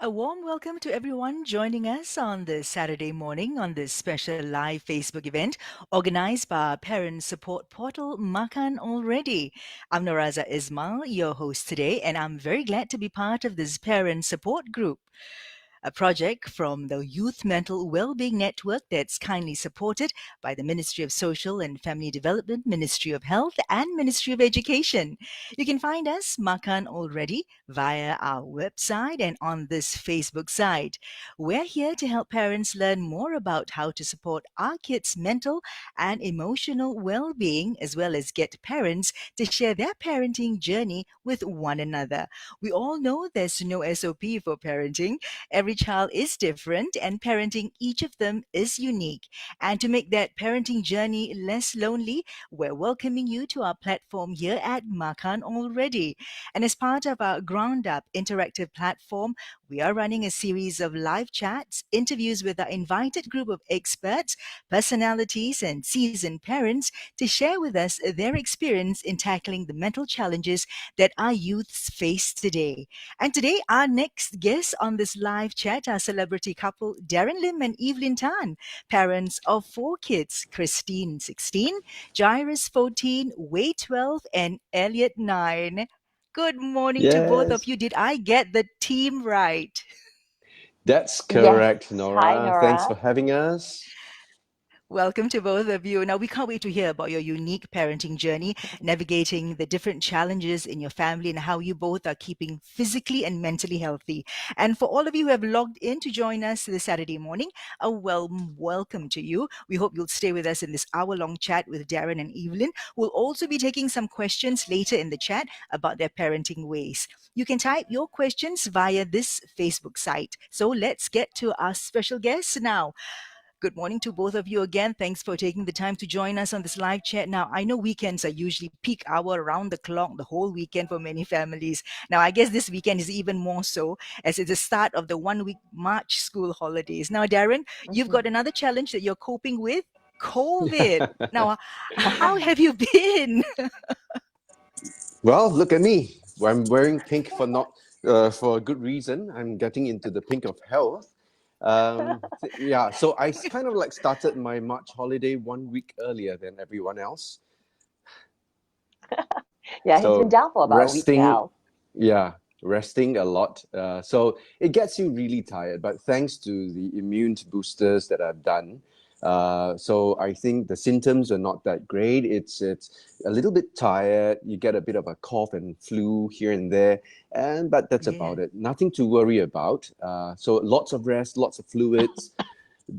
A warm welcome to everyone joining us on this Saturday morning on this special live Facebook event organized by our parent support portal Makan Already. I'm Noraza Ismail, your host today, and I'm very glad to be part of this parent support group, a project from the Youth Mental Wellbeing Network that's kindly supported by the Ministry of Social and Family Development, Ministry of Health, and Ministry of Education. You can find us, Makan Already, via our website and on this Facebook site. We're here to help parents learn more about how to support our kids' mental and emotional well being, as well as get parents to share their parenting journey with one another. We all know there's no SOP for parenting. Every child is different, and parenting each of them is unique. And to make that parenting journey less lonely, we're welcoming you to our platform here at Makan Already. And as part of our ground up interactive platform, we are running a series of live chats, interviews with our invited group of experts, personalities, and seasoned parents to share with us their experience in tackling the mental challenges that our youths face today. And today, our next guests on this live chat are celebrity couple Darren Lim and Evelyn Tan, parents of four kids: Christine, 16, Jairus, 14, Wade, 12, and Elliot, 9. Good morning to both of Yes, you. Did I get the team right? that's Yes. correct, Hi, Nora. Thanks for Nora. having us. Welcome to both of you. Now, we can't wait to hear about your unique parenting journey, navigating the different challenges in your family, and how you both are keeping physically and mentally healthy. And for all of you who have logged in to join us this Saturday morning, a warm welcome to you. We hope you'll stay with us in this hour long chat with Darren and Evelyn. We'll also be taking some questions later in the chat about their parenting ways. You can type your questions via this Facebook site. So let's get to our special guests now. Good morning to both of you again. Thanks for taking the time to join us on this live chat. Now, I know weekends are usually peak hour around the clock, the whole weekend for many families. Now, I guess this weekend is even more so as it's the start of the 1 week March school holidays. Now, Darren, you've got Mhm. another challenge that you're coping with: COVID. Now, how have you been? Well, look at me. I'm wearing pink for a good reason. I'm getting into the pink of health. Yeah, so I kind of like started my March holiday 1 week earlier than everyone else. Yeah, he's been So down for about a week resting, now. yeah, resting a lot. So it gets you really tired. But thanks to the immune boosters that I've done, so I think the symptoms are not that great. It's a little bit tired. You get a bit of a cough and flu here and there, and but that's Yeah. about it. Nothing to worry about. So lots of rest, lots of fluids,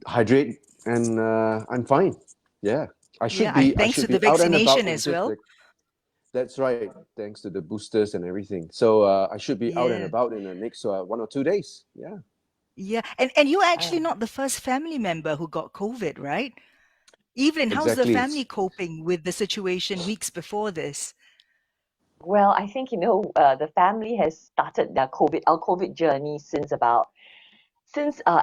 hydrate, and I'm fine. Yeah, I should Yeah, I be I thanks should to the be out and about. vaccination It's as just well. the That's right, thanks to the boosters and everything. So I should be out and Yeah. about in the next 1 or 2 days. Yeah, Yeah. And you're actually Uh, not the first family member who got COVID, right? Evelyn, how's the exactly. family coping with the situation weeks before this? well, I think the family has started our COVID journey since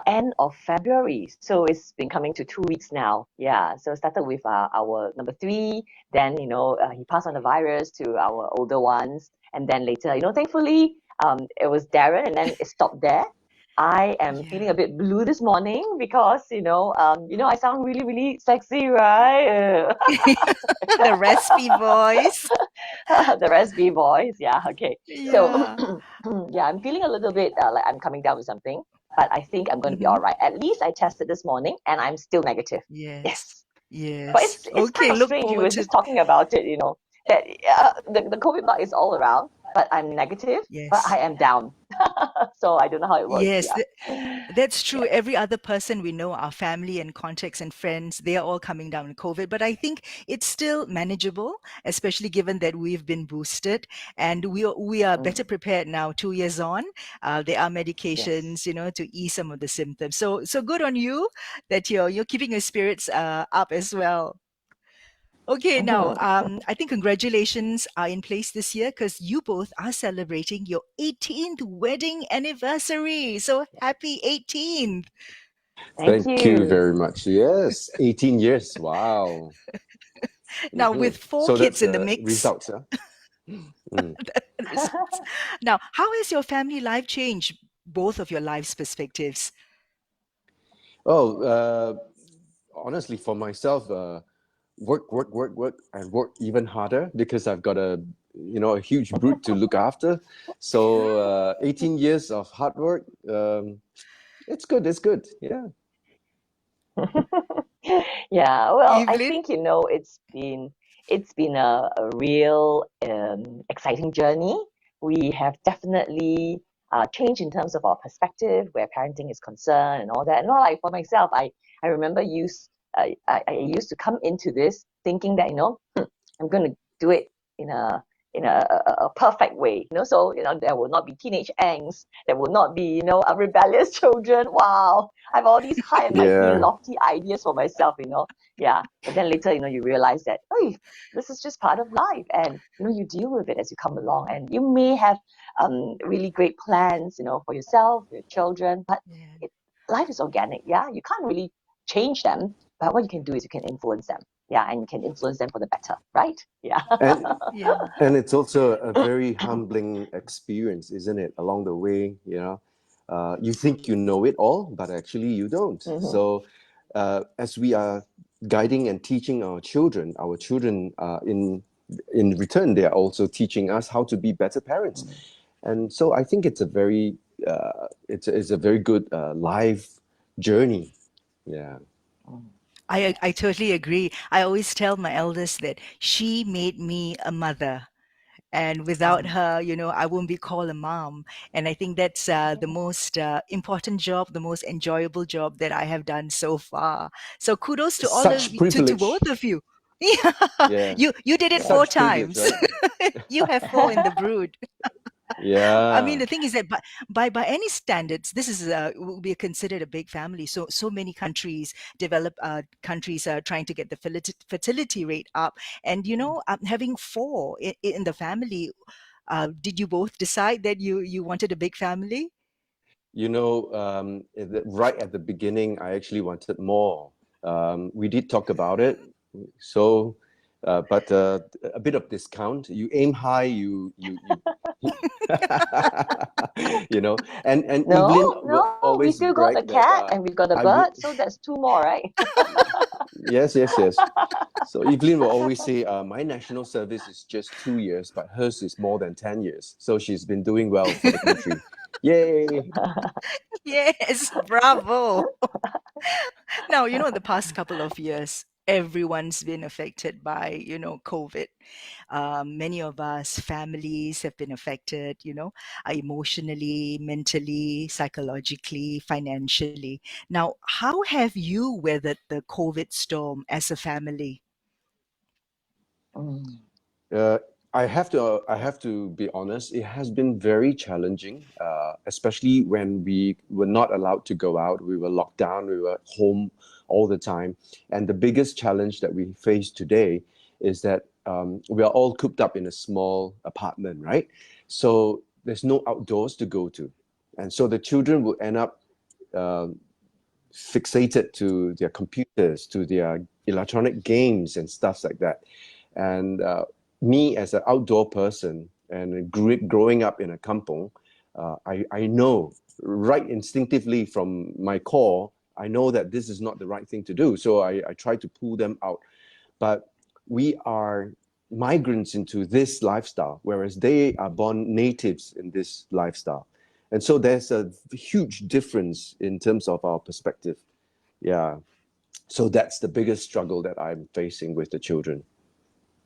end of February. So it's been coming to 2 weeks now. Yeah. So it started with our number three. Then he passed on the virus to our older ones, and then later, thankfully, it was Darren, and then it stopped there. I am feeling a Yeah. bit blue this morning because I sound really really sexy, right? The raspy voice. The raspberry voice. Yeah. Okay. So Yeah. yeah, I'm feeling a little bit like I'm coming down with something, but I think I'm going to be Hmm. all right. At least I tested this morning, and I'm still negative. Yes. Yes, but Yes. it's kind Okay. of Look strange. We forward were to. just talking about it, that the COVID bug is all around, but I'm negative, but Yes. I am down. So I don't know how it works. Yes. Yeah. That's true. Yeah. Every other person we know, our family and contacts and friends, they are all coming down with COVID. But I think it's still manageable, especially given that we've been boosted and we are better Mm, prepared now. 2 years on, there are yes. medications, to ease some of the symptoms. So good on you that you're keeping your spirits up as well. Okay, now Hmm. I think congratulations are in place this year because you both are celebrating your 18th wedding anniversary. So happy 18th! Thank Thank you you. very much. Yes, 18 years. Wow. Now, with four So kids that's in the mix, results, huh? Mm. results. Now, how has your family life changed? both of your lives' perspectives? Oh, honestly, for myself, work, and work even harder because I've got a huge brood to look after. So 18 years of hard work, it's good. It's good. Yeah. Yeah, well, I Evelyn? think it's been a real exciting journey. We have definitely changed in terms of our perspective where parenting is concerned and all that. And not like for myself, I remember I used to come into this thinking that I'm going to do it in a perfect way, so there will not be teenage angst, there will not be rebellious children. Wow, I have all these high and mighty Yeah. lofty ideas for myself, yeah. But then later, you realize that, oh, this is just part of life, and you deal with it as you come along, and you may have really great plans, for yourself, for your children, but Yeah. it, life is organic. Yeah, you can't really change them, but what you can do is you can influence them. Yeah, and you can influence them for the better, right? Yeah. And Yeah. and it's also a very humbling experience, isn't it? Along the way, you think you know it all, but actually you don't. Mhm. So, as we are guiding and teaching our children in return, they are also teaching us how to be better parents. And so, I think it's a very good life journey. Yeah. I totally agree. I always tell my eldest that she made me a mother. And without Mm. her, I won't be called a mom. And I think that's the most important job, the most enjoyable job that I have done so far. So kudos to all of Such you, to both privilege. of you. Yeah, Yeah. you did it Yeah. four Such privilege, times. right? You have four in the brood. I mean, Yeah. the thing is that by any standards, this is will be considered a big family. So many countries, developed countries, are trying to get the fertility rate up, and having four in the family. Did you both decide that you wanted a big family? Right at the beginning, I actually wanted more. We did talk about it, so but a bit of discount. You aim high, you and Evelyn No, will no, we always still got a brag that cat and we've got a I would. bird, so that's two more, right? Yes, yes, yes. So Evelyn will always say, my national service is just 2 years, but hers is more than 10 years. So she's been doing well for the country. Yay! Yes, bravo. Now, the past couple of years, everyone's been affected by, COVID. Many of us, families have been affected, emotionally, mentally, psychologically, financially. Now, how have you weathered the COVID storm as a family? Mm. Uh, I have to be honest. It has been very challenging, especially when we were not allowed to go out. We were locked down. We were home all the time. And the biggest challenge that we face today is that we are all cooped up in a small apartment, right? So there's no outdoors to go to, and so the children will end up um fixated to their computers, to their electronic games and stuff like that. And me as an outdoor person and growing up in a kampong, I know right instinctively from my core, I know that this is not the right thing to do. So I try to pull them out. But we are migrants into this lifestyle, whereas they are born natives in this lifestyle. And so there's a huge difference in terms of our perspective. Yeah. So that's the biggest struggle that I'm facing with the children.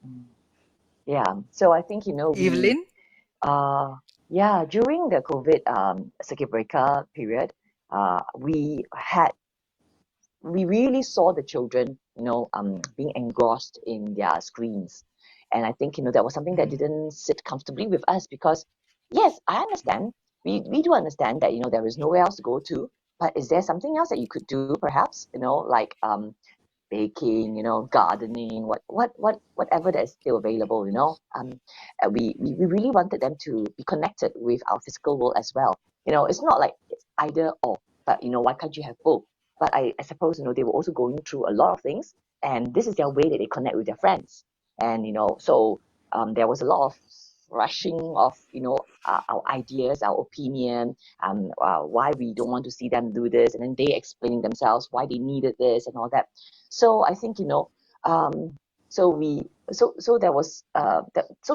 Mm. Yeah. So I think, Evelyn? uh, yeah, during the COVID circuit breaker period, we really saw the children, being engrossed in their screens. And I think, that was something that Mhm. didn't sit comfortably with us because, yes, I understand. We do understand that, there is nowhere else to go to. But is there something else that you could do, perhaps, like baking, gardening, whatever that is still available, we really wanted them to be connected with our physical world as well. It's not like it's either or, but why can't you have both? But I suppose they were also going through a lot of things, and this is their way that they connect with their friends. And so there was a lot of rushing of, our ideas, our opinion, why we don't want to see them do this, and then they explaining themselves why they needed this and all that. So I think, so there was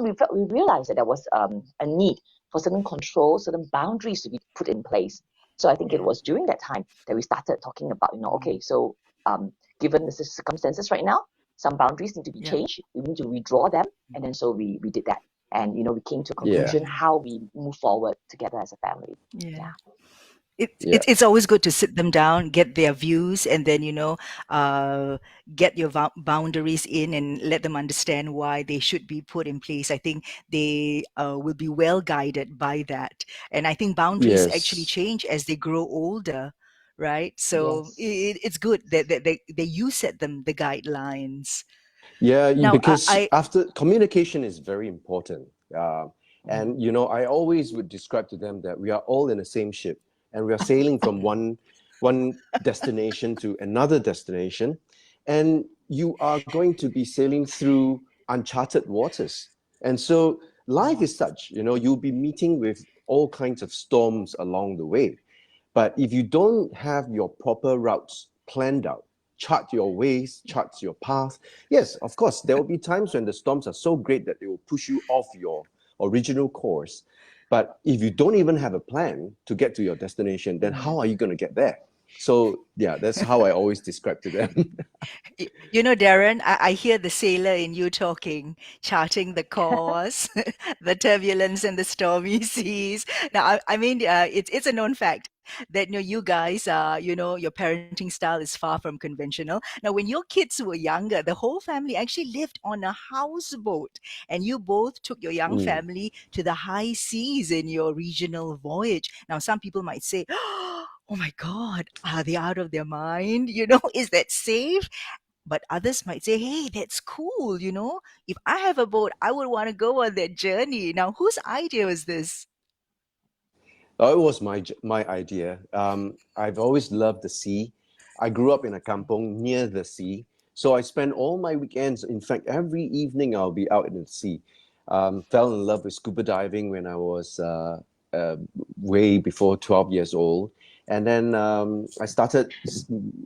we realized that there was a need for certain controls, certain boundaries to be put in place. So I think it Yeah. was during that time that we started talking about, okay, so given the circumstances right now, some boundaries need to be Yeah. changed. We need to redraw them, and then so we did that, and we came to a Yeah. conclusion how we move forward together as a family. Yeah. Yeah. Yeah. It's always good to sit them down, get their views, and then get your boundaries in and let them understand why they should be put in place. I think they will be well guided by that, and I think boundaries actually Yes. change as they grow older, right? So Yes. it's good that you set them the guidelines. Yeah, Now, because after communication is very important. And Mm. I always would describe to them that we are all in the same ship and we are sailing from one destination to another destination, and you are going to be sailing through uncharted waters. And so life Yeah. is such, you'll be meeting with all kinds of storms along the way. But if you don't have your proper routes planned out, chart your ways, chart your path, yes, of course, there will be times when the storms are so great that they will push you off your original course. But if you don't even have a plan to get to your destination, then Mm. how are you going to get there? So, yeah, that's how I always describe to them. Darren, I hear the sailor in you talking, charting the course, the turbulence and the stormy seas. Now, I mean, it's a known fact that you guys, your parenting style is far from conventional. Now, when your kids were younger, the whole family actually lived on a houseboat, and you both took your young Mm. family to the high seas in your regional voyage. Now, some people might say, "Oh my God, are they out of their mind? Is that safe?" But others might say, hey, that's cool. If I have a boat, I would want to go on that journey. Now, whose idea was this? Oh, it was my idea. I've always loved the sea. I grew up in a kampong near the sea, so I spent all my weekends. In fact, every evening I'll be out in the sea. Fell in love with scuba diving when I was uh, way before 12 years old, and then I started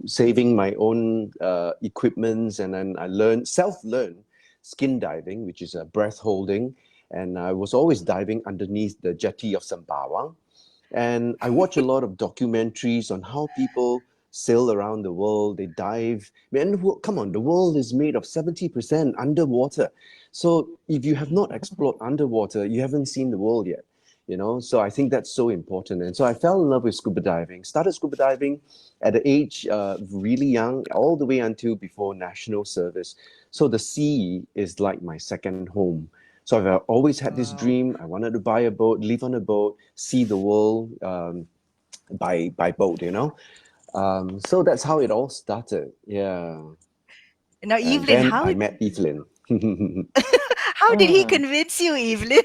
saving my own equipments, and then I self-learned skin diving, which is a breath holding, and I was always diving underneath the jetty of Sembawang. And I watch a lot of documentaries on how people sail around the world. They dive. Man, come on, the world is made of 70% underwater. So if you have not explored underwater, you haven't seen the world yet. So I think that's so important. And so I fell in love with scuba diving. Started scuba diving at the age really young, all the way until before national service. So the sea is like my second home. So I've always had this Wow. dream. I wanted to buy a boat, live on a boat, see the world by boat. So that's how it all started. Yeah. Now, And Evelyn, then how I met Evelyn. how did he Mm. convince you, Evelyn?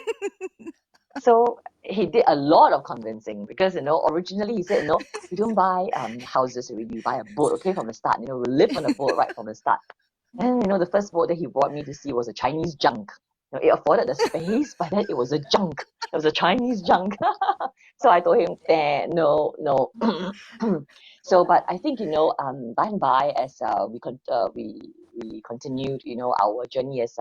So he did a lot of convincing because originally he said, we don't buy houses already, we buy a boat, okay, from the start. We live on a boat right from the start. And the first boat that he brought me to see was a Chinese junk. It afforded the space, but then it was a junk. It was a Chinese junk. So I told him, no, no. So, but I think by and by, as we continued, our journey as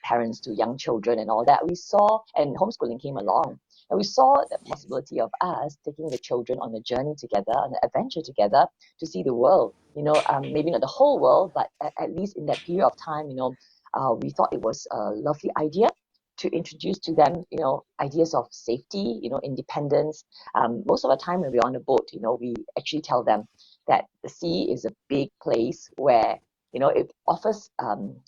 parents to young children and all that, we saw, and homeschooling came along, and we saw the possibility of us taking the children on a journey together, on an adventure together, to see the world. Maybe not the whole world, but at least in that period of time, we thought it was a lovely idea to introduce to them, ideas of safety, independence. Most of the time when we're on a boat, we actually tell them that the sea is a big place where, it offers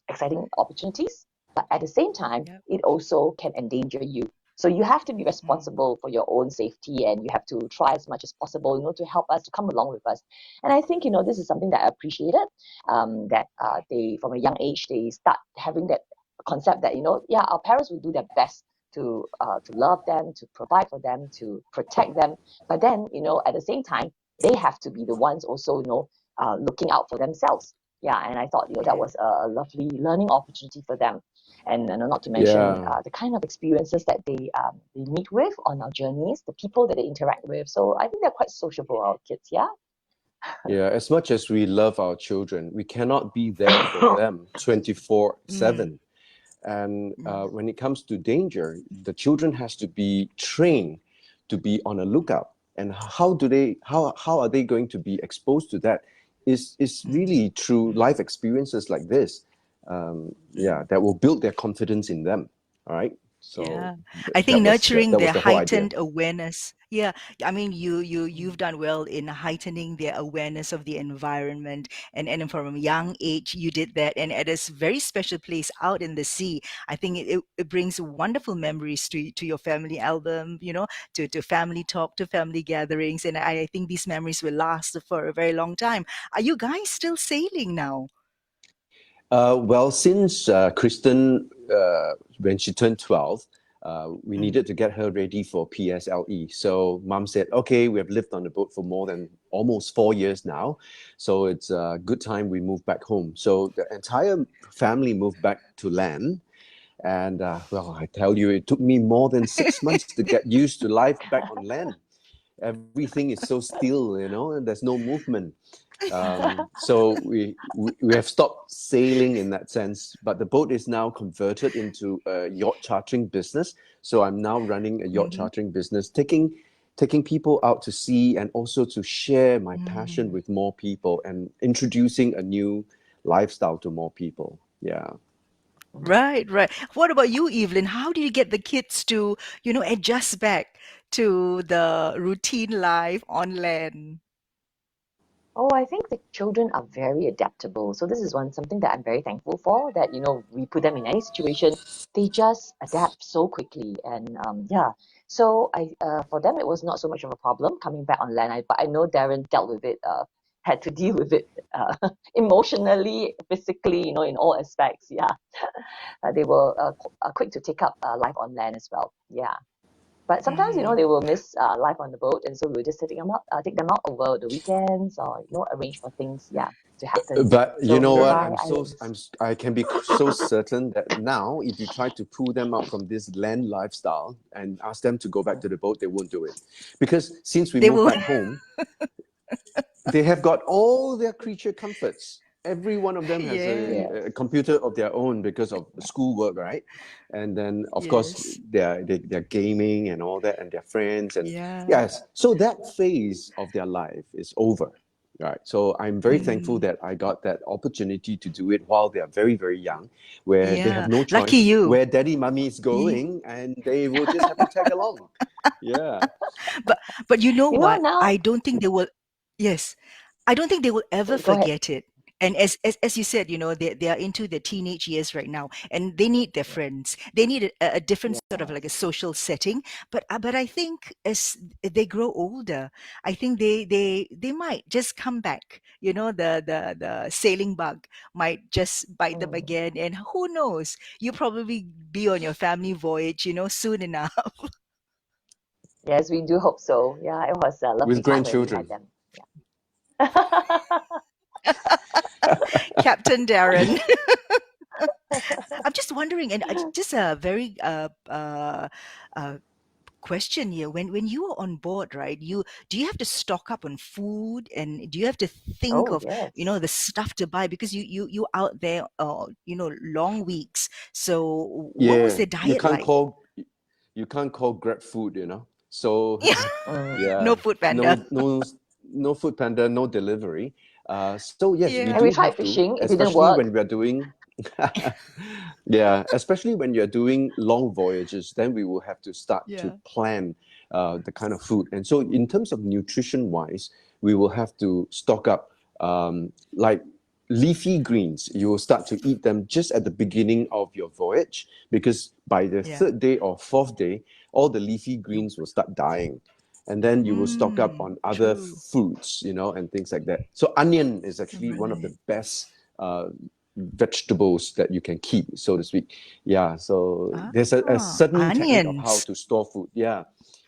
exciting opportunities, but at the same time, Yep. it also can endanger you. So you have to be responsible for your own safety, and you have to try as much as possible, to help us, to come along with us. And I think, this is something that I appreciated, that they, from a young age, they start having that concept that, yeah, our parents will do their best to love them, to provide for them, to protect them. But then, at the same time, they have to be the ones also, looking out for themselves. Yeah, and I thought, that Yeah. was a lovely learning opportunity for them. And not to mention Yeah. the kind of experiences that they meet with on our journeys, the people that they interact with. So I think they're quite sociable, our kids. Yeah. Yeah, as much as we love our children, we cannot be there for them Mm. 24/7. And when it comes to danger, the children has to be trained to be on a lookout. And how are they going to be exposed to that? Is Mm. really through life experiences like this, yeah, that will build their confidence in them. All right. So Yeah. I think that was nurturing that was their the whole idea. heightened awareness. Yeah. I mean, you've done well in heightening their awareness of the environment, and from a young age you did that, and at this very special place out in the sea. I think it brings wonderful memories to your family album, to family talk, to family gatherings, and I think these memories will last for a very long time. Are you guys still sailing now? Well, since Kristen, when she turned 12, we Mm. needed to get her ready for PSLE. So mom said, okay, we have lived on the boat for more than almost 4 years now. So it's a good time we move back home. So the entire family moved back to land. And well, I tell you, it took me more than 6 months to get used to life back on land. Everything is so still, and there's no movement. So we have stopped sailing in that sense, but the boat is now converted into a yacht chartering business. So I'm now running a yacht Hmm. chartering business, taking people out to sea and also to share my passion Mm. with more people and introducing a new lifestyle to more people. Yeah. Right, right. What about you, Evelyn? How do you get the kids to, adjust back to the routine life on land? Oh, I think the children are very adaptable. So this is something that I'm very thankful for, that, we put them in any situation, they just adapt so quickly. And yeah, so for them, it was not so much of a problem coming back on land. But I know Darren dealt with it, had to deal with it emotionally, physically, in all aspects. Yeah. They were quick to take up life on land as well. Yeah. But sometimes, Mm. they will miss life on the boat, and so we'll just take them out over the weekends, or arrange for things, yeah, to happen. But you So know what? nearby islands. I can be so certain that now, if you try to pull them out from this land lifestyle and ask them to go back to the boat, they won't do it, because since we They moved will. back home, they have got all their creature comforts. Every one of them has Yeah. a Yes. computer of their own because of schoolwork, right? And then, of course, Yes. they're gaming and all that, and their friends, and Yeah. yes, so that phase of their life is over, right? So I'm very thankful Mm. that I got that opportunity to do it while they are very, very young, where they have Yeah. no Lucky choice you. where daddy, mommy is Ye- going, and they will just have to tag along. Yeah. But you know what? Now, I don't think they will. Yes. I don't think they will ever go ahead. forget it. And as you said, they are into their teenage years right now, and they need their Yeah. friends. They need a different sort of like a Yes. social setting. But I think as they grow older, I think they might just come back. The sailing bug might just bite them Mm. again, and who knows? You probably be on your family voyage, soon enough. Yes, we do hope so. Yeah, it was a lovely With time when we had grandchildren. them. Yeah. Captain Darren. I'm just wondering, and just a very uh, question here. When you are on board, right? Do you have to stock up on food, and do you have to think Oh, of yes. the stuff to buy, because you out there, long weeks. So what was Yeah, their diet like? you can't call Grab food, So Mm. yeah, No food panda. no food panda, no delivery. So yes, we Yeah. And we do tried have to, fishing. It didn't especially when work. we are doing, yeah, especially when you're doing long voyages, then we will have to start to Yeah. plan the kind of food. And so in terms of nutrition wise, we will have to stock up, like leafy greens. You will start to eat them just at the beginning of your voyage, because by the Yeah. third day or fourth day, all the leafy You. greens will start dying. And then you will stock up on other True. foods, and things like that. So onion is actually one of the Right. best vegetables that you can keep, so to speak. Yeah, so there's a certain technique of how Onions. to store food. Yeah,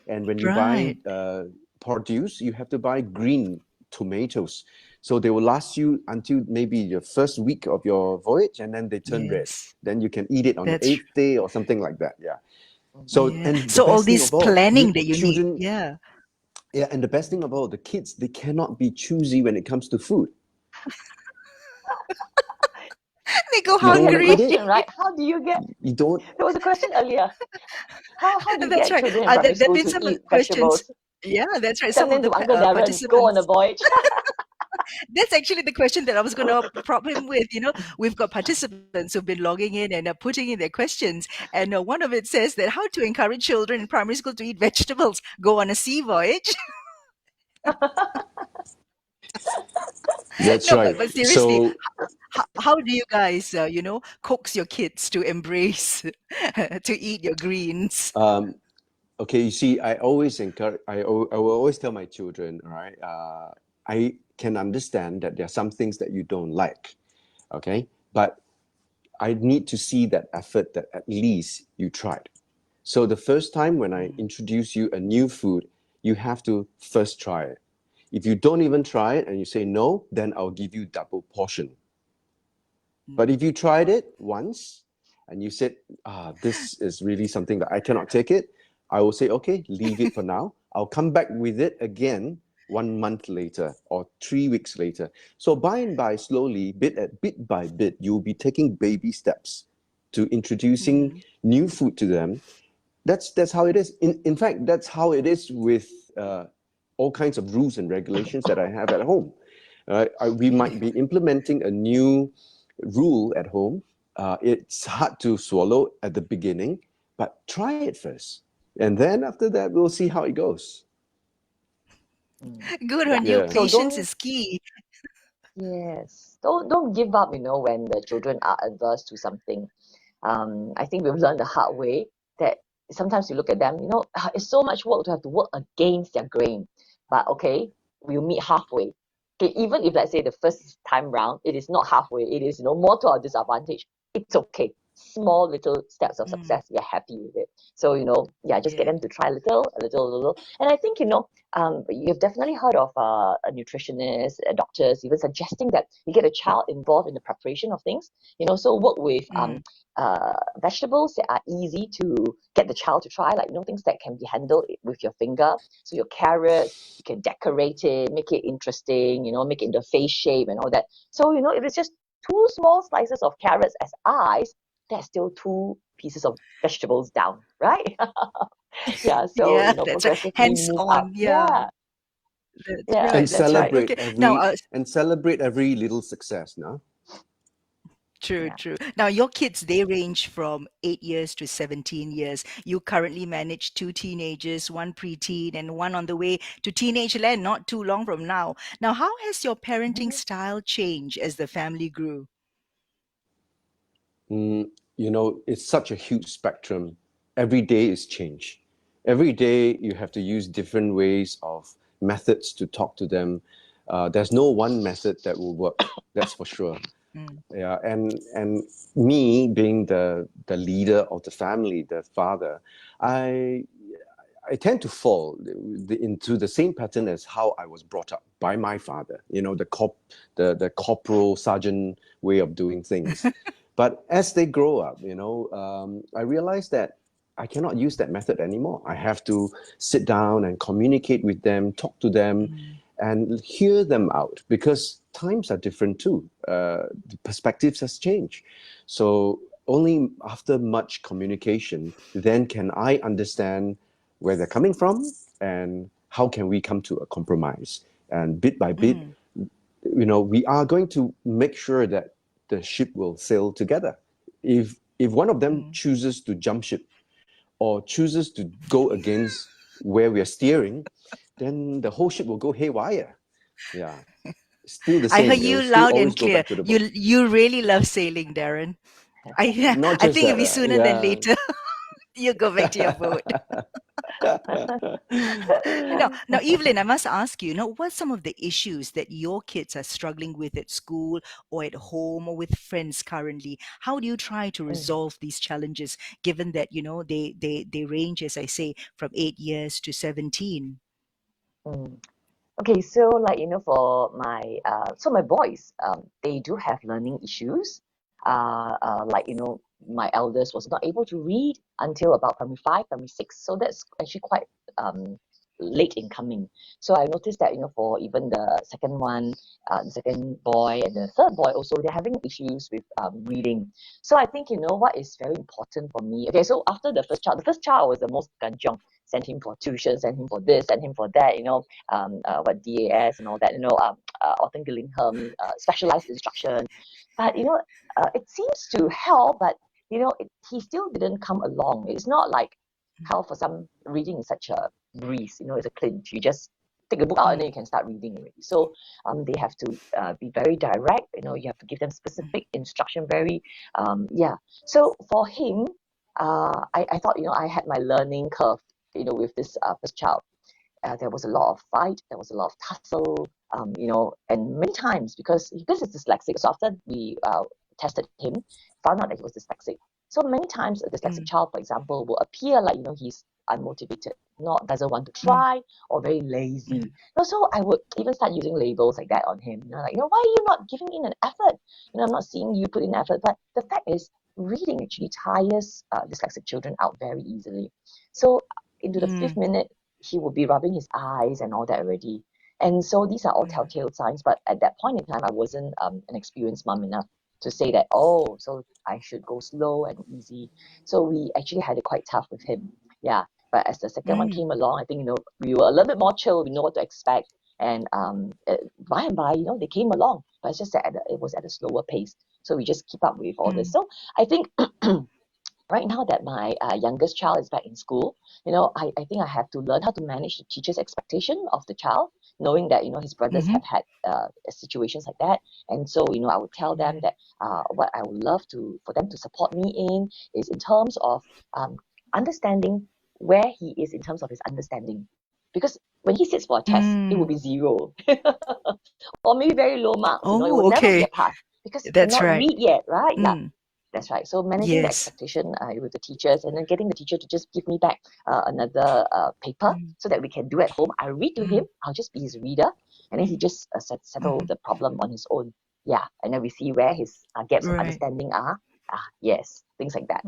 and when you buy Right. produce, you have to buy green tomatoes. So they will last you until maybe your first week of your voyage, and then they turn red. Yes. Then you can eat it on the That's eighth day or something like that. Yeah. Mm. So, yeah. and the So all best thing this of all, planning you that you need. children, Yeah. yeah, and the best thing of all, the kids, they cannot be choosy when it comes to food. They go You So we don't had want a to eat hungry. it, question, right? How do you get? you don't. There was a question earlier. How do you That's get right. children in primary There've school been to some eat questions. vegetables? Yeah, that's right. Some Send of them the to Uncle Darren. Go on a participants. voyage. That's actually the question that I was going to prop him with. We've got participants who've been logging in and putting in their questions, and one of it says that how to encourage children in primary school to eat vegetables. Go on a sea voyage. That's No, right. but seriously, So, how do you guys, coax your kids to embrace to eat your greens? um, okay, you see, I always encourage, I will always tell my children, all right, I can understand that there are some things that you don't like, okay, but I need to see that effort that at least you tried. So the first time when I Mm, introduce you a new food, you have to first try it. If you don't even try it and you say no, then I'll give you double portion. But mm. if you tried it once and you said, this is really something that I cannot take it, I will say, okay, leave it for now. I'll come back with it again 1 month later or 3 weeks later. So by and by, slowly, bit by bit, you'll be taking baby steps to introducing Mhm. new food to them. That's how it is. In fact, that's how it is with all kinds of rules and regulations that I have at home. We might be implementing a new rule at home. It's hard to swallow at the beginning, but try it first. And then after that, we'll see how it goes. Mm. Good Yeah. on you. Yeah. So Patience don't is key. yes. Don't give up, when the children are adverse to something. I think we've learned the hard way that sometimes you look at them, it's so much work to have to work against their grain. But okay, we'll meet halfway. Okay, even if let's say the first time round it is not halfway, it is more to our disadvantage. It's okay. Small little steps of Mm, success, we are happy with it. So yeah, just get yeah. them to try a little. And I think you've definitely heard of a nutritionist, doctors, even suggesting that you get a child involved in the preparation of things. So work with Mm, vegetables that are easy to get the child to try, like things that can be handled with your finger. So your carrots, you can decorate it, make it interesting, make it into a face shape and all that. So if it's just two small slices of carrots as eyes, that's still two pieces of vegetables down, right? Yeah. So yeah, that's right. progressively Hands move up. on. Yeah, Yeah. that's Yeah. right. And That's right. celebrate Okay. Now, every and celebrate every little success now. true, Yeah. true. Now, your kids, they range from 8 years to 17 years. You currently manage two teenagers, one preteen, and one on the way to teenage land not too long from now. Now, how has your parenting Mhm. style changed as the family grew? Mm, it's such a huge spectrum. Every day is change. Every day you have to use different ways of methods to talk to them. There's no one method that will work. That's for sure. Mm, Yeah, and me being the leader of the family, the father, I I tend to fall into the same pattern as how I was brought up by my father. The corporal sergeant way of doing things. But as they grow up, I realized that I cannot use that method anymore. I have to sit down and communicate with them, talk to them, mm, and hear them out because times are different too. The perspectives has changed. So only after much communication, then can I understand where they're coming from and how can we come to a compromise. And bit by bit, mm, we are going to make sure that the ship will sail together. If one of them mm. chooses to jump ship or chooses to go against where we are steering, then the whole ship will go haywire. Yeah, still the I heard same. They you will still loud always and go clear. back to the boat. You really love sailing, Darren. I Not I just think it'll that, be sooner than yeah. later. You go back to your boat. Now, Evelyn, I must ask you, what's some of the issues that your kids are struggling with at school or at home or with friends currently? How do you try to Mm, resolve these challenges, given that, they range, as I say, from 8 years to 17? mm. Okay, so like for my boys, they do have learning issues. Like my eldest was not able to read until about primary 5, primary 6. So that's actually quite um late in coming. So I noticed that for even the second one, the second boy and the third boy also, they're having issues with reading. So I think what is very important for me. Okay, so after the first child was the most kanchiong. Send him for tuition, send him for this, send him for that. What DAS and all that. Orton Gillingham, specialized instruction. But it seems to help, but he still didn't come along. It's not like how for some reading is such a breeze. It's a clinch. You just take a book out and then you can start reading already. So they have to be very direct. You have to give them specific instruction. Very yeah. So for him, I thought I had my learning curve. With this first child. There was a lot of fight, there was a lot of tussle, and many times because this is dyslexic. So after we tested him, found out that he was dyslexic. So many times a dyslexic child, for example, will appear like he's unmotivated, not doesn't want to try, or very lazy. So I would even start using labels like that on him. Like why are you not giving in an effort? I'm not seeing you put in effort. But the fact is, reading actually tires dyslexic children out very easily. So into the fifth minute, he would be rubbing his eyes and all that already. And so these are all telltale signs. But at that point in time, I wasn't an experienced mom enough to say that, oh, so I should go slow and easy. So we actually had it quite tough with him. Yeah. But as the second one came along, I think, we were a little bit more chill. We know what to expect. And by and by, they came along. But it's just that it was at a slower pace. So we just keep up with all this. So I think right now that my youngest child is back in school, I think I have to learn how to manage the teacher's expectation of the child, knowing that, his brothers have had situations like that. And so, I would tell them that what I would love for them to support me in is in terms of understanding where he is in terms of his understanding. Because when he sits for a test, it will be 0 or maybe very low marks. It Oh, will never be okay. a pass because he That's cannot right. read yet, right? Yeah. That's right. So managing the Yes. expectation with the teachers and then getting the teacher to just give me back another paper so that we can do at home. I read to him. I'll just be his reader, and then he just settle the problem on his own. Yeah, and then we see where his gaps of Right. understanding are. Yes, things like that.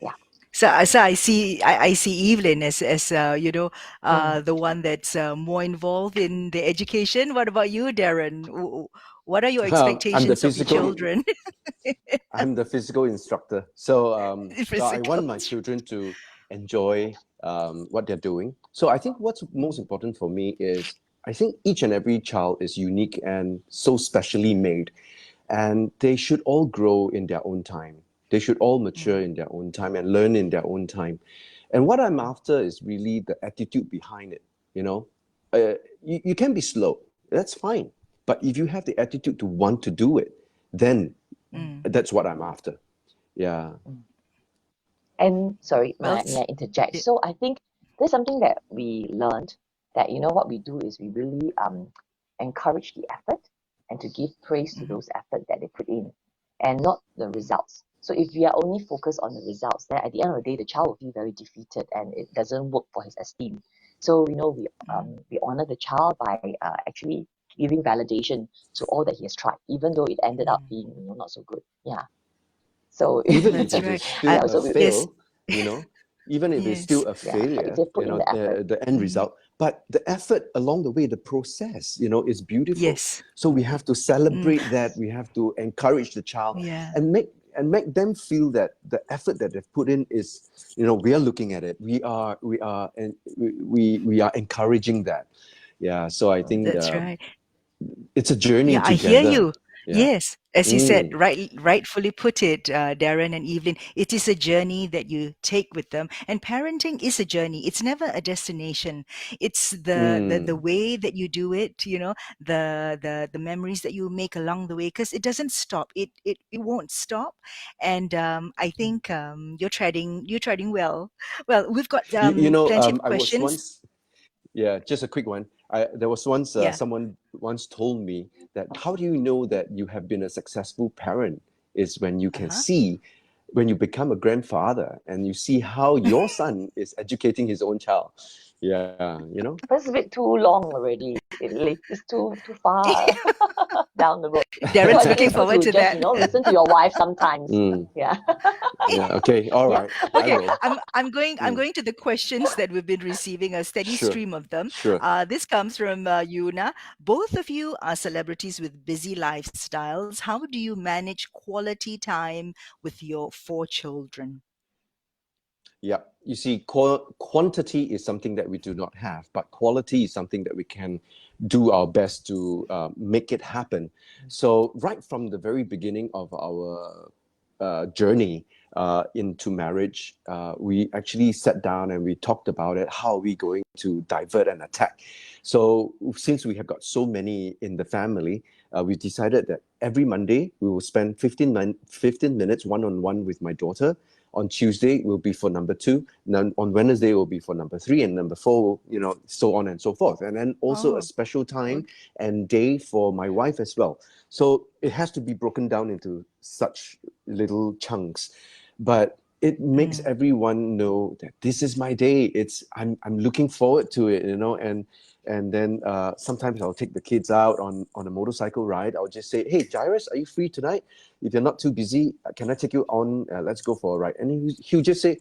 Yeah. So I see Evelyn as Mm. the one that's more involved in the education. What about you, Darren? What are your I'm the expectations of your physical. children? I'm the physical instructor. So I Physical. want my children to enjoy what they're doing. So I think what's most important for me is I think each and every child is unique and so specially made, and they should all grow in their own time. They should all mature in their own time and learn in their own time. And what I'm after is really the attitude behind it. You know, you can be slow. That's fine. But if you have the attitude to want to do it, then that's what I'm after. Yeah. And sorry, Well, may I interject? y- So I think there's something that we learned that what we do is we really encourage the effort and to give praise to those efforts that they put in and not the results. So if we are only focused on the results, then at the end of the day, the child will feel very defeated and it doesn't work for his esteem. So we honor the child by actually giving validation to all that he has tried, even though it ended up being not so good. Yeah. So Even if that's it right. is still a so we, Yes, fail, you know, even if it's still yes, a yeah, but if failure, they put in the effort. the end result, but the effort along the way, the process, is beautiful. yes, So we have to celebrate that. We have to encourage the child yeah. and make them feel that the effort that they've put in is, we are looking at it. We are encouraging that. Yeah. So I think That's right. it's a journey Yeah, I hear together. you. Yeah. Yes, as you said, Mm, rightfully put it, Darren and Evelyn. It is a journey that you take with them, and parenting is a journey. It's never a destination. It's the mm. way that you do it. The memories that you make along the way, because it doesn't stop. It won't stop, and I think you're treading well. Well, we've got plenty of I was questions. once, yeah, just a quick one. There was once Yeah. someone once told me that how do you know that you have been a successful parent is when you can Uh-huh. see when you become a grandfather and you see how your son is educating his own child. Yeah, But it's a bit too long already. It's too far down the road. So I Darren's think looking it's good forward to to just, that. listen to your wife sometimes. Mm, Yeah. yeah. Okay. All Yeah. right. I Okay, will. I'm Mm, going to the questions that we've been receiving, a steady sure. stream of them. Sure. This comes from Yuna. Both of you are celebrities with busy lifestyles. How do you manage quality time with your 4 children? Yeah. You see, quantity is something that we do not have, but quality is something that we can do our best to make it happen. So, right from the very beginning of our journey into marriage, we actually sat down and we talked about it. How are we going to divert and attack? So, since we have got so many in the family, we decided that every Monday we will spend 15 minutes one on one with my daughter. On Tuesday will be for number two. Then on Wednesday will be for number three, and number four, so on and so forth. And then also a Oh, special time and day for my wife as well. So it has to be broken down into such little chunks, but it makes mm, everyone know that this is my day. I'm looking forward to it, and then sometimes I'll take the kids out on a motorcycle ride. I'll just say, "Hey, Jairus, are you free tonight? If you're not too busy, can I take you on? Let's go for a ride." And he'll just say,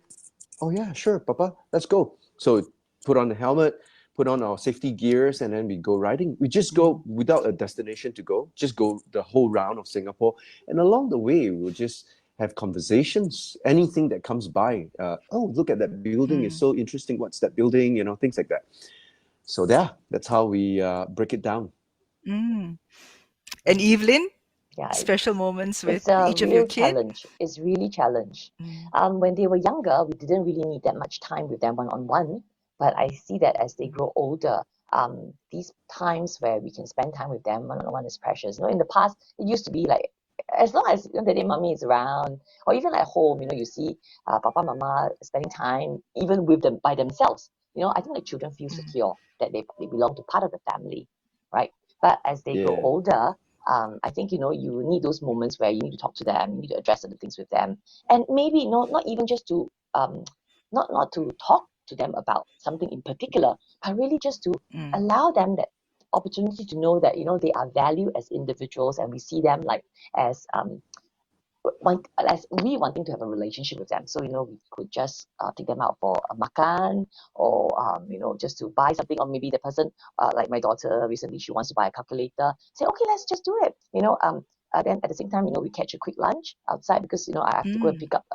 "Oh yeah, sure, Papa, let's go." So put on the helmet, put on our safety gears, and then we go riding. We just go mm, without a destination to go, just go the whole round of Singapore. And along the way, we'll just have conversations, anything that comes by. Oh, look at that building, it's so mm, interesting. What's that building? Things like that. So yeah, that's how we break it down. mm. And Evelyn, Yeah. special moments with It's a each of your real kids? challenge. It's really challenge. Mm, When they were younger, we didn't really need that much time with them one-on-one. But I see that as they grow older, these times where we can spend time with them one-on-one is precious. In the past, it used to be like, as long as daddy, mommy is around, or even at home, you see papa, mama spending time even with them by themselves. I think the children feel mm, secure that they belong to part of the family, right? But as they grow Yeah. older, I think you need those moments where you need to talk to them, you need to address certain things with them, and maybe not even just to not to talk to them about something in particular, but really just to mm, allow them that opportunity to know that they are valued as individuals, and we see them like as as we wanting to have a relationship with them. So we could just take them out for a makan, or just to buy something, or maybe the person, like my daughter recently, she wants to buy a calculator. Say, okay, let's just do it. Then at the same time, we catch a quick lunch outside, because I have to go and mm, pick up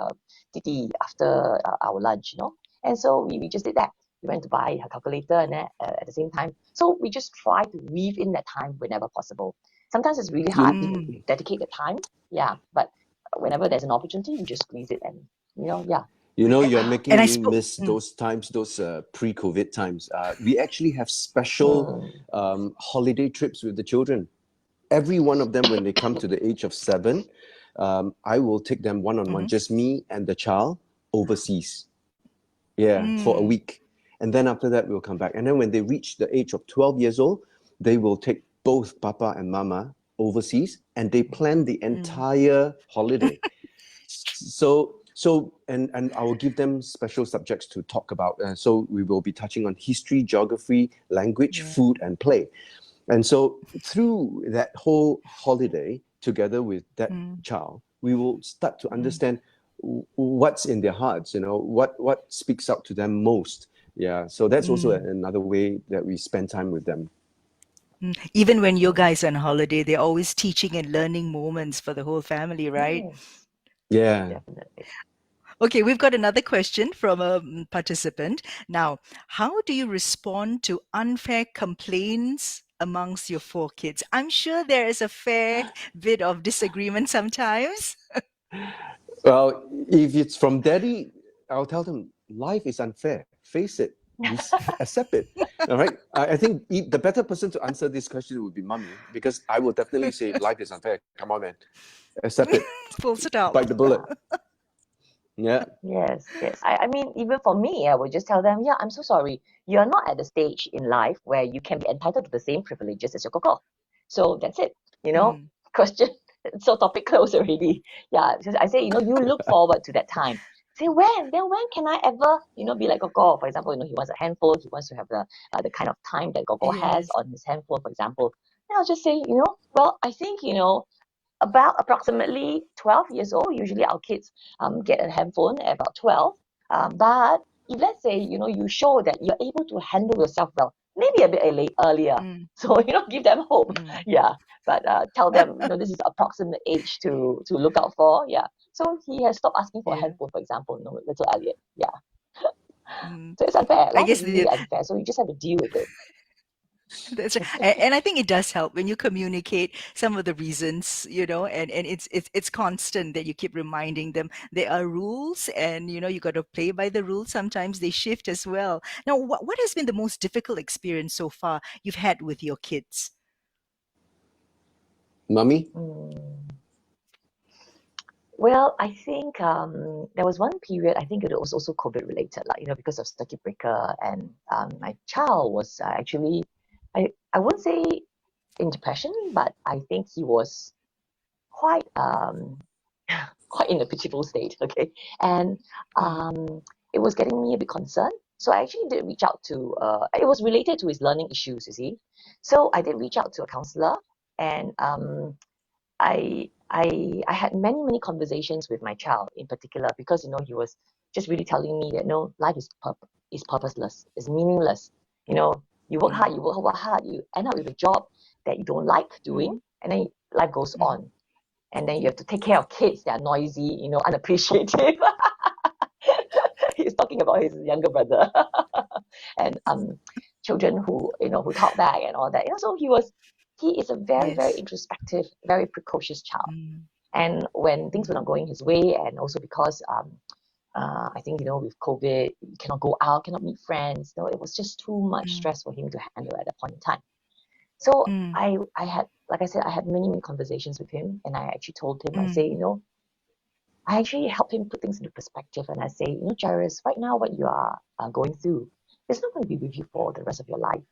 Titi after our lunch. And so we just did that. We went to buy a calculator, and then at the same time, so we just try to weave in that time whenever possible. Sometimes it's really hard You to mm. dedicate the time, yeah, but whenever there's an opportunity, you just squeeze it, and yeah. you're And making I me spoke. miss those times, those pre-COVID times. We actually have special Mm, holiday trips with the children. Every one of them, when they come to the age of 7, I will take them one on one, Mhm, just me and the child, overseas. Yeah, for a mm, week. And then after that, we'll come back. And then when they reach the age of 12 years old, they will take both Papa and Mama overseas, and they plan the mm, entire holiday. And I will give them special subjects to talk about. So we will be touching on history, geography, language, yeah, food, and play. And so through that whole holiday, together with that mm, child, we will start to mm, understand what's in their hearts, what speaks out to them most. Yeah. So that's also mm, another way that we spend time with them. mm. Even when you guys are on holiday, they're always teaching and learning moments for the whole family, right? yes, Yeah. definitely. Okay, we've got another question from a participant. Now, how do you respond to unfair complaints amongst your 4 kids? I'm sure there is a fair bit of disagreement sometimes. Well, if it's from daddy, I'll tell them life is unfair. Face it. Accept it. All right. I think the better person to answer this question would be mommy, because I will definitely say life is unfair. Come on, man. Accept it. Full stop. Bite the bullet. Yeah. Yeah. Yes. I mean, even for me, I would just tell them, yeah, I'm so sorry. You're not at the stage in life where you can be entitled to the same privileges as your koko. So that's it. You know, Mm, question. So topic closed already. Yeah, because I say, you look forward to that time. Say when? Then when can I ever, be like Gogo? For example, he wants a handphone. He wants to have the kind of time that Gogo has Yes. on his handphone, for example. Then I'll just say, well, I think, about approximately 12 years old. Usually our kids get a handphone at about 12. But if let's say, you show that you're able to handle yourself well, maybe a bit earlier. Mm, So, give them hope. mm. Yeah. But tell them, this is approximate age to look out for. Yeah. So he has stopped asking for a Yeah. handphone, for example, a little earlier. Yeah. Mm. So it's unfair. I Life guess is really unfair. So you just have to deal with it. that's right. And I think it does help when you communicate some of the reasons, and it's constant that you keep reminding them there are rules, and you got to play by the rules. Sometimes they shift as well. Now, what has been the most difficult experience so far you've had with your kids? Mummy? Mm. Well, I think there was one period, I think it was also COVID related, like, because of circuit breaker, and my child was actually, I wouldn't say in depression, but I think he was quite quite in a pitiable state, okay? And Mm, it was getting me a bit concerned. So I actually did reach out to, it was related to his learning issues, you see. So I did reach out to a counselor, and I had many conversations with my child in particular, because he was just really telling me that no, life is purposeless, is meaningless. You know, you work hard, mm, you end up with a job that you don't like doing, mm, and then life goes mm, on. And then you have to take care of kids that are noisy, unappreciative. He's talking about his younger brother. And children who talk back and all that. So he is a very yes. introspective, very precocious child. Mm, And when things were mm, not going his way, and also because I think with COVID, you cannot go out, cannot meet friends. It was just too much mm, stress for him to handle at that point in time. So mm, I had, like I said, I had many conversations with him, and I actually told him, I say, mm, I actually help him put things into perspective, and I say, Jairus, right now what you are going through is not going to be with you for the rest of your life.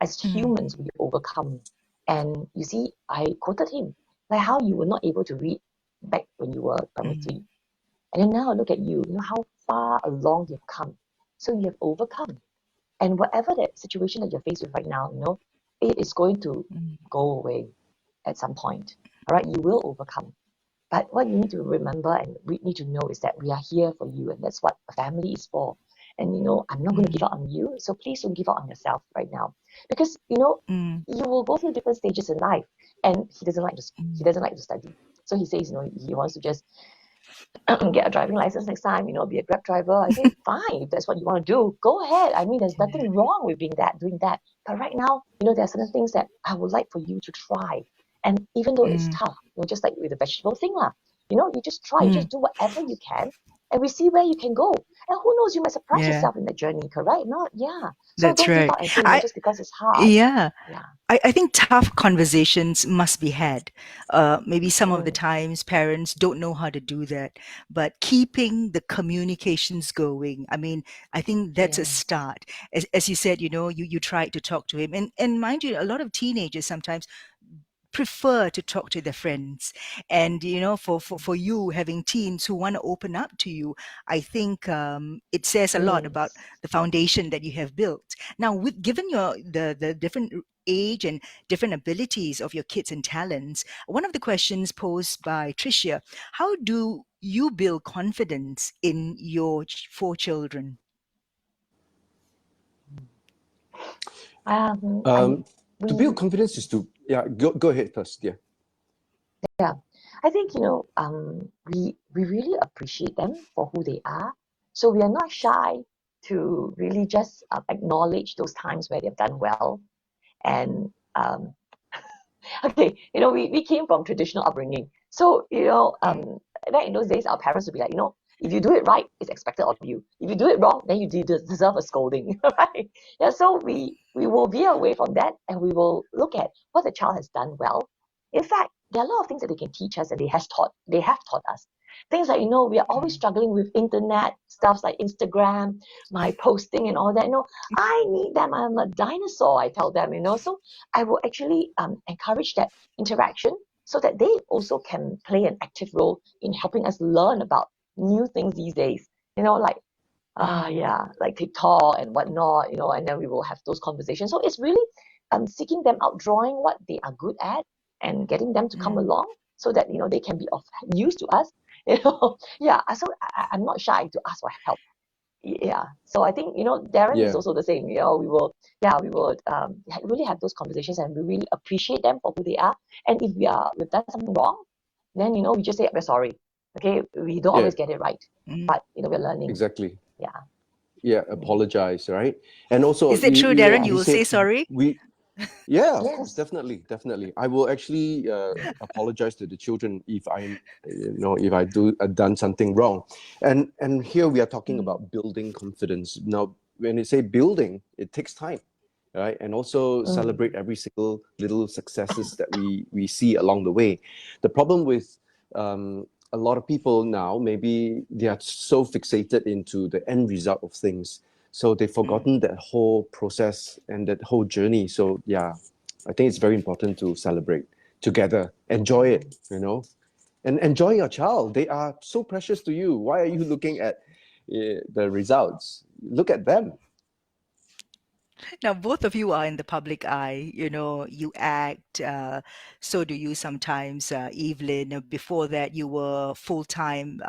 As mm, humans, we overcome. And you see, I quoted him, like how you were not able to read back when you were primary mm, 3. And then now look at you, how far along you've come. So you have overcome. And whatever that situation that you're faced with right now, it is going to mm, go away at some point. All right, you will overcome. But what you need to remember and we need to know is that we are here for you, and that's what a family is for. And I'm not going to give mm, up on you, so please don't give up on yourself right now, because mm, you will go through different stages in life. And he mm, doesn't like to study, so he says he wants to just get a driving license next time, be a Grab driver. I say fine, if that's what you want to do, go ahead. I mean, there's yeah, nothing wrong with doing that. But right now, there are certain things that I would like for you to try. And even though it's mm, tough, just like with the vegetable thing lah, you just try, you mm, just do whatever you can, and we see where you can go. And who knows, you might surprise yeah, yourself in the journey, correct? Not, yeah. So that's don't give right. up and say, I just because it's hard. Yeah. Yeah. I think tough conversations must be had. Maybe some of the Mm, times parents don't know how to do that, but keeping the communications going. I mean, I think that's a yeah. start. As you said, you tried to talk to him, and mind you, a lot of teenagers sometimes prefer to talk to their friends, and for you having teens who want to open up to you, I think it says a lot about Yes. the foundation that you have built. Now, with given the different age and different abilities of your kids and talents, one of the questions posed by Tricia: how do you build confidence in your four children? I Um, to build we confidence is to, yeah, go ahead first. Yeah. Yeah, I think we really appreciate them for who they are. So we are not shy to really just acknowledge those times where they've done well. And okay, we came from traditional upbringing. So Mm, back in those days, our parents would be like, if you do it right, it's expected of you. If you do it wrong, then you deserve a scolding, right? Yeah. So we will veer away from that, and we will look at what the child has done well. In fact, there are a lot of things that they can teach us, and they have taught us. Things like, we are always mm, struggling with internet stuff like Instagram, my posting and all that. I need them. I'm a dinosaur, I tell them. So I will actually encourage that interaction, so that they also can play an active role in helping us learn about new things these days, like like TikTok and whatnot, and then we will have those conversations. So it's really seeking them out, drawing what they are good at, and getting them to come Mm. along so that they can be of use to us. Yeah. So I'm not shy to ask for help. Yeah. So I think Darren is Yeah, also the same. We will really have those conversations, and we really appreciate them for who they are. And if we've done something wrong, then we just say we're sorry. Okay, we don't yeah, always get it right, Mm. but we're learning. exactly. Yeah. Yeah, Mm. apologize, right? And also, Is it true, Darren? You Yes. we will say said sorry? we yeah, of course, Yes. definitely, definitely. I will actually apologize to the children if if I do done something wrong, and here we are talking Mm. about building confidence. Now, when you say building, it takes time, right? And also celebrate Mm. every single little successes that we see along the way. The problem with a lot of people now, maybe they are so fixated into the end result of things, so they've Mm. forgotten that whole process and that whole journey. So yeah, I think it's very important to celebrate together, enjoy it, and enjoy your child. They are so precious to you. Why are you looking at the results? Look at them. Now, both of you are in the public eye. You act. So do you sometimes, Evelyn. Before that, you were full-time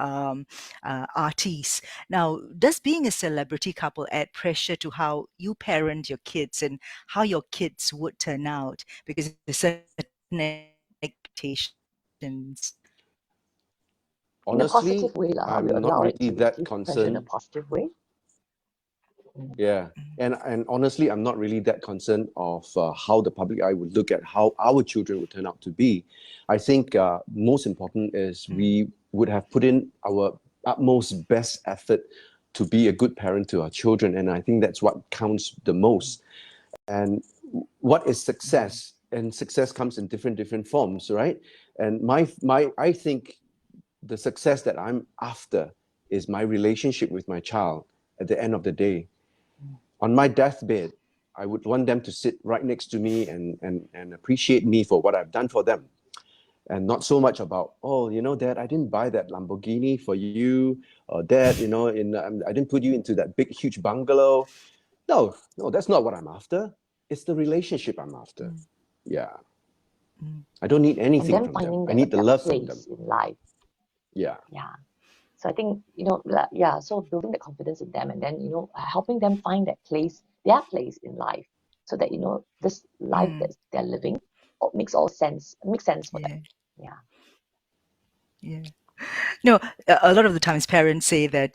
artiste. Now, does being a celebrity couple add pressure to how you parent your kids and how your kids would turn out? Because there's certain expectations. In a Honestly, positive way, lah. We I'm not allow it really to that give pressure in a concerned. positive way. Mm. Yeah, and honestly, I'm not really that concerned of how the public eye would look at how our children would turn out to be. I think most important is Mm. we would have put in our utmost best effort to be a good parent to our children, and I think that's what counts the most. And what is Mm. success? And success comes in different forms, right? And my I think the success that I'm after is my relationship with my child at the end of the day. On my deathbed, I would want them to sit right next to me and appreciate me for what I've done for them. And not so much about, oh, Dad, I didn't buy that Lamborghini for you, or Dad, I didn't put you into that big, huge bungalow. No, no, that's not what I'm after. It's the relationship I'm after. Mm. Yeah. Mm. I don't need And anything them from them. finding I need the their love from them. place in life. Yeah. Yeah. So I think, yeah, so building the confidence in them, and then, helping them find their place in life, so that, this life Mm. that they're living makes sense for them. Yeah. Yeah. Yeah. No, a lot of the times parents say that,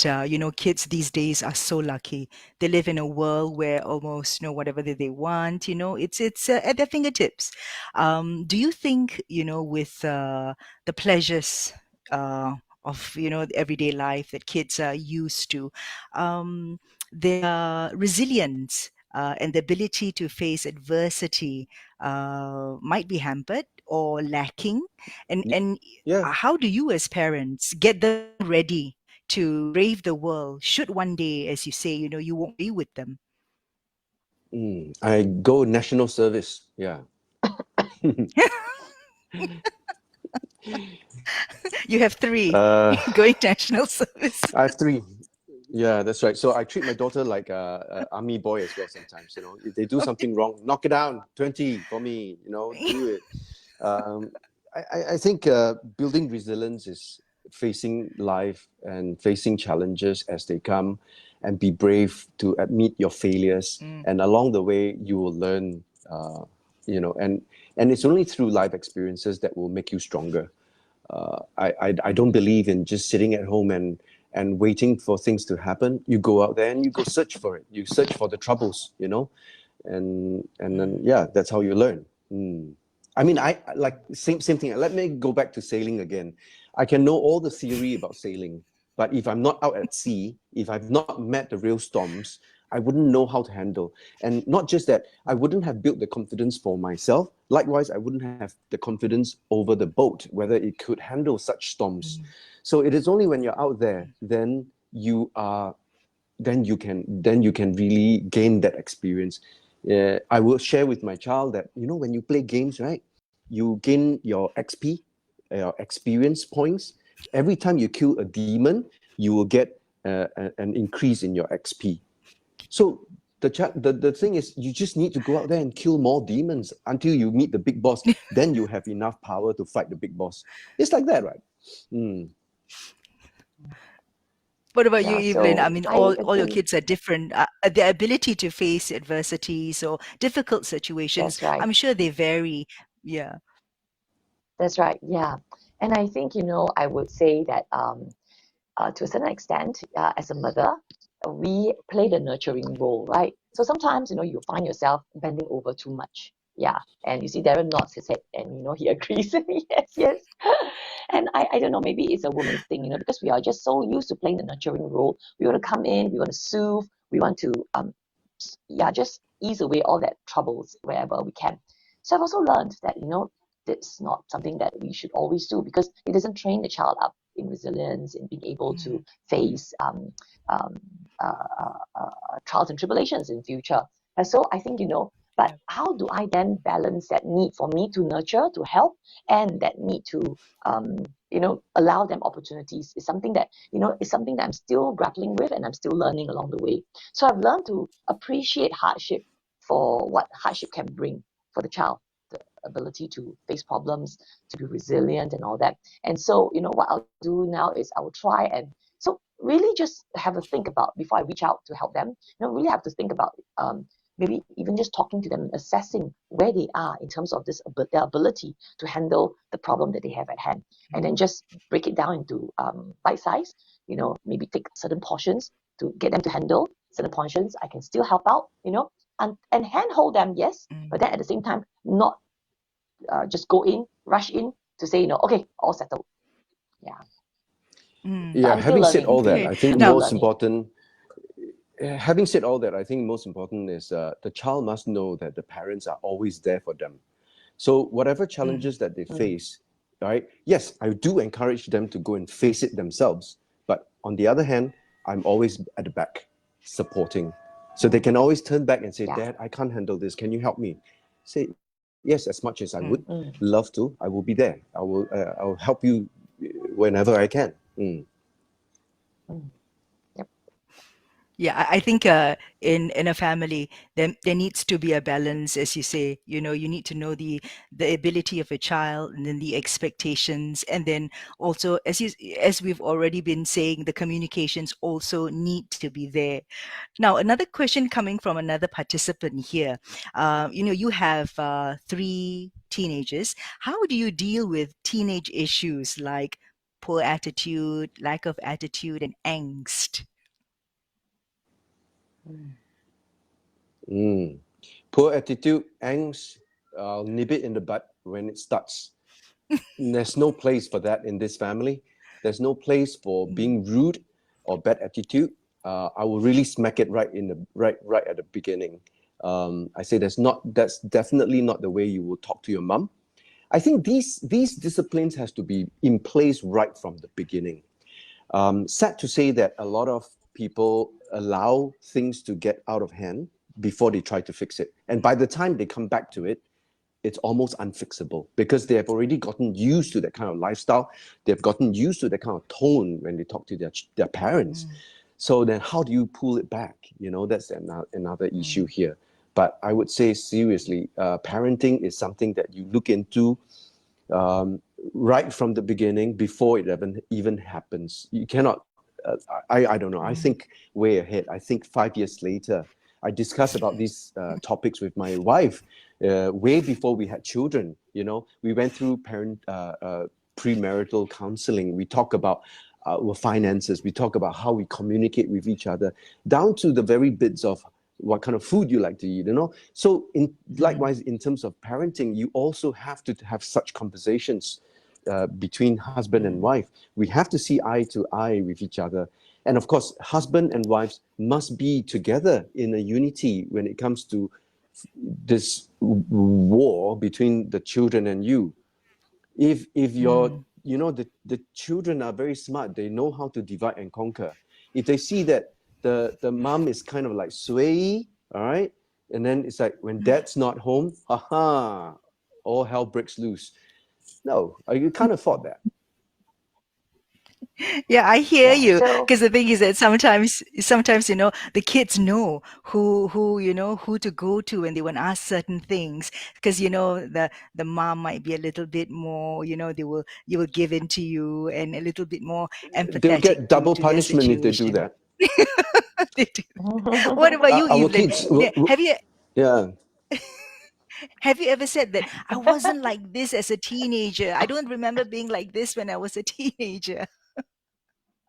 kids these days are so lucky. They live in a world where almost, whatever they want, it's at their fingertips. Do you think, with the pleasures of, the everyday life that kids are used to, their resilience and the ability to face adversity might be hampered or lacking? And Yeah. how do you as parents get them ready to brave the world should one day, as you say, you won't be with them? I go national service. Yeah. You have three uh, going national service. I have three. Yeah, that's right. So I treat my daughter like a army boy as well sometimes. If they do Okay. something wrong, knock it down, 20 for me, do it. Um, I think building resilience is facing life and facing challenges as they come, and be brave to admit your failures. Mm. And along the way, you will learn, and it's only through life experiences that will make you stronger. I don't believe in just sitting at home and waiting for things to happen. You go out there and you go search for it. You search for the troubles, and then Mm. yeah, that's how you learn. I mean, I like same thing. Let me go back to sailing again. I can know all the theory about sailing, but if I'm not out at sea, if I've not met the real storms, I wouldn't know how to handle. And not just that, I wouldn't have built the confidence for myself. Likewise, I wouldn't have the confidence over the boat, whether it could handle such storms. Mm. So it is only when you're out there, then you can really gain that experience. I will share with my child that when you play games, right, you gain your XP, your experience points. Every time you kill a demon, you will get an increase in your XP. So the thing is, you just need to go out there and kill more demons until you meet the big boss. Then you have enough power to fight the big boss. It's like that, right? Mm. What about you, Yeah, Evelyn? I so mean, I all your agree. kids are different. Their ability to face adversities or difficult situations, That's right. I'm sure they vary. Yeah. That's right. Yeah. And I think, I would say that to a certain extent, as a mother, we play the nurturing role, right? So sometimes, you find yourself bending over too much. Yeah. And you see Darren nods his head and, he agrees. Yes, yes. And I don't know, maybe it's a woman's thing, because we are just so used to playing the nurturing role. We want to come in, we want to soothe, we want to, yeah, just ease away all that troubles wherever we can. So I've also learned that, that's not something that we should always do because it doesn't train the child up in resilience, in being able to Mm, face um, trials and tribulations in future. And so I think, but yeah. how do I then balance that need for me to nurture, to help, and that need to, um, allow them opportunities is something that, is something that I'm still grappling with and I'm still learning along the way. So I've learned to appreciate hardship for what hardship can bring for the child, the ability to face problems, to be resilient and all that. And so, what I'll do now is I will try and so really just have a think about before I reach out to help them. Really have to think about maybe even just talking to them and assessing where they are in terms of their ability to handle the problem that they have at hand, and then just break it down into bite size. Maybe take certain portions to get them to handle certain portions. I can still help out. And handhold them, yes, but Mm, then at the same time, not just go in, rush in to say, okay, all settled. Yeah. mm. But Yeah, I'm still having said learning. all that, Okay. I think I'm still Now, most learning. important having said all that, I think most important is the child must know that the parents are always there for them. So whatever mm, challenges that they Mm, face, right? Yes, I do encourage them to go and face it themselves. But on the other hand, I'm always at the back supporting. So they mm, can always turn back and say, yeah. Dad, I can't handle this. Can you help me? Say, yes, as much as I would mm. love Mm, to, I will be there. I'll help you whenever I can. Mm. mm, yep. Yeah, I think in a family there needs to be a balance, as you say. You need to know the ability of a child, and then the expectations, and then also as we've already been saying, the communications also need to be there. Now, another question coming from another participant here. You have three teenagers. How do you deal with teenage issues like poor attitude, lack of attitude, and angst? Mm, Mm. Poor attitude, angst, I'll nip it in the bud when it starts. There's no place for that in this family. There's no place for Mm, being rude or bad attitude. I will really smack it right at the beginning. I say that's definitely not the way you will talk to your mom. I think these disciplines has to be in place right from the beginning. Sad to say that a lot of people allow things to get out of hand before they try to fix it, and by the time they come back to it, it's almost unfixable because they have already gotten used to that kind of lifestyle. They've gotten used to that kind of tone when they talk to their parents. mm, So then how do you pull it back? That's another issue mm, here. But I would say seriously, parenting is something that you look into um, right from the beginning before it even happens. You cannot. I don't know. I mm, think way ahead. I think 5 years later, I discussed about these topics with my wife way before we had children. We went through premarital counseling. We talk about our finances. We talk about how we communicate with each other, down to the very bits of what kind of food you like to eat. So mm, likewise, in terms of parenting, you also have to have such conversations between husband and mm, wife. We have to see eye to eye with each other. And of course, husband and wives must be together in a unity when it comes to this war between the children and you. If your mm, the children are very smart, they know how to divide and conquer. If they see that the mom is kind of like sway, all right, and then it's like when dad's not home, haha, all hell breaks loose. No, you can't afford that. Yeah, I hear Yeah. you. So, Because the thing is that sometimes, the kids know who to go to when they want to ask certain things. Because, the mom might be a little bit more, you will give in to you and a little bit more They'll empathetic get to double their punishment if they do situation. that. They do. What about you, Our Evelyn? kids, yeah. Have you ever said that I wasn't like this as a teenager? I don't remember being like this when I was a teenager.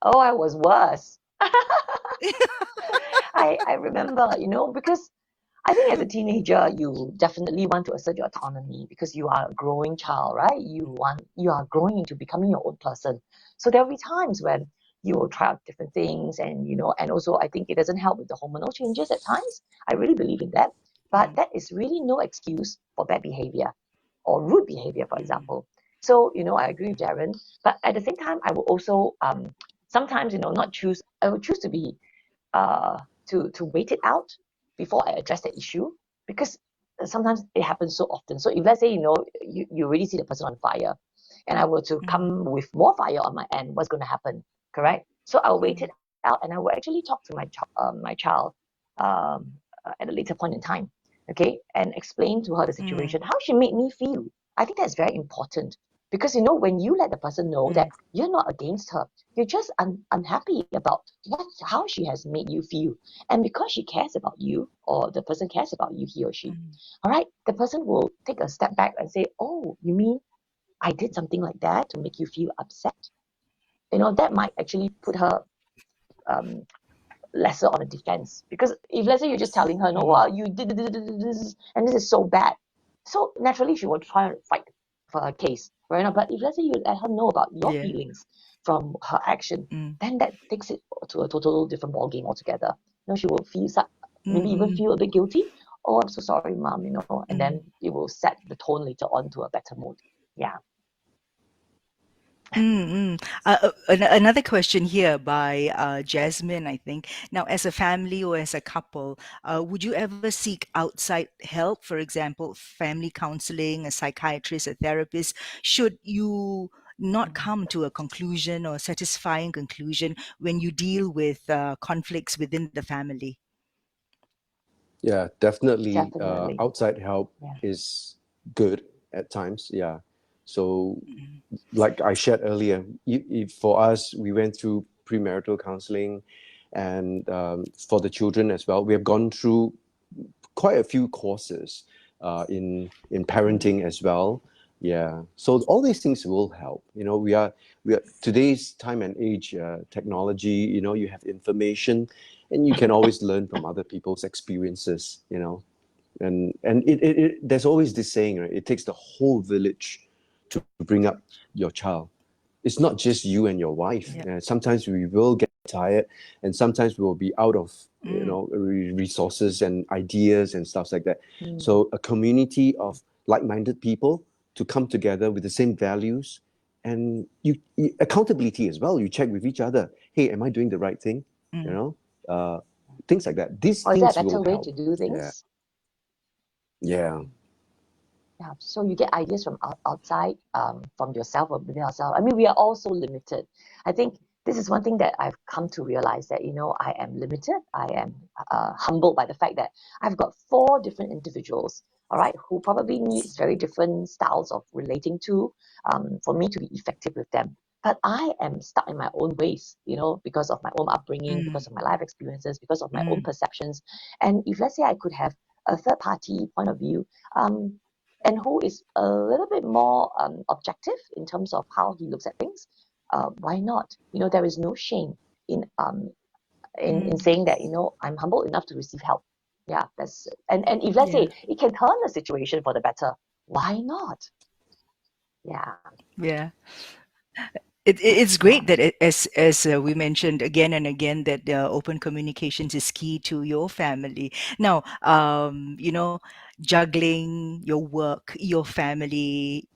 oh, I was worse. I remember, because I think as a teenager, you definitely want to assert your autonomy because you are a growing child, right? You are growing into becoming your own person. So there'll be times when you will try out different things, and and also I think it doesn't help with the hormonal changes at times. I really believe in that, but Mm, that is really no excuse for bad behavior or rude behavior, for mm, example. So I agree with Darren, but at the same time, I will also sometimes not choose. I would choose to be uh, to wait it out before I address the issue, because sometimes it happens so often. So if let's say you already see the person on fire, and I were to mm, come with more fire on my end, what's going to happen? Correct. So I'll wait it mm, out, and I will actually talk to my child um, at a later point in time, okay, and explain to her the mm, situation, how she made me feel. I think that's very important because when you let the person know that mm, you're not against her, you're just unhappy about how she has made you feel. And because she cares about you, or the person cares about you, he or she, mm, all right, the person will take a step back and say, oh, you mean I did something like that to make you feel upset? That might actually put her um, lesser on the defense. Because if let's say you're just telling her, no, mm, well, you did this, and this is so bad. So naturally she will try and fight for her case, right? But if let's say you let her know about your yeah, feelings from her action, mm, then that takes it to a total different ball game altogether. She will feel maybe even mm, feel a bit guilty. Oh, I'm so sorry, mom. And then mm. it will set the tone later on to a better mood. Yeah. Mm, mm. Another question here by Jasmine, I think. Now, as a family or as a couple, would you ever seek outside help? For example, family counseling, a psychiatrist, a therapist, should you not come to a conclusion or satisfying conclusion when you deal with conflicts within the family? Yeah, definitely. Definitely. Outside help Yeah. is good at times. Yeah. So, Mm, like I shared earlier, for us, we went through premarital counseling, and for the children as well, we have gone through quite a few courses in parenting as well. Yeah, so all these things will help. We are today's time and age, technology. You have information, and you can always learn from other people's experiences. And there's always this saying, right? It takes the whole village to bring up your child. It's not just you and your wife. yeah. Sometimes we will get tired, and sometimes we will be out of Mm, resources and ideas and stuff like that. Mm. So a community of like-minded people to come together with the same values, and accountability as well. You check with each other. Hey, am I doing the right thing? You mm, know, things like that. These Or is there a things better will way to help. do Yeah, things? yeah. Yeah, so you get ideas from outside, from yourself or within yourself. I mean, we are all so limited. I think this is one thing that I've come to realize, that I am limited. I am humbled by the fact that I've got four different individuals, all right, who probably needs very different styles of relating to, for me to be effective with them. But I am stuck in my own ways, because of my own upbringing, because mm, of my life experiences, because of my own mm, perceptions. And if let's say I could have a third party point of view, um, and who is a little bit more objective in terms of how he looks at things, why not? There is no shame in in mm. saying that I'm humble enough to receive help. Yeah, that's and if let's Yeah, say it can turn the situation for the better, why not? Yeah, yeah. It's yeah. great that as we mentioned again and again that open communications is key to your family. Now, juggling your work, your family,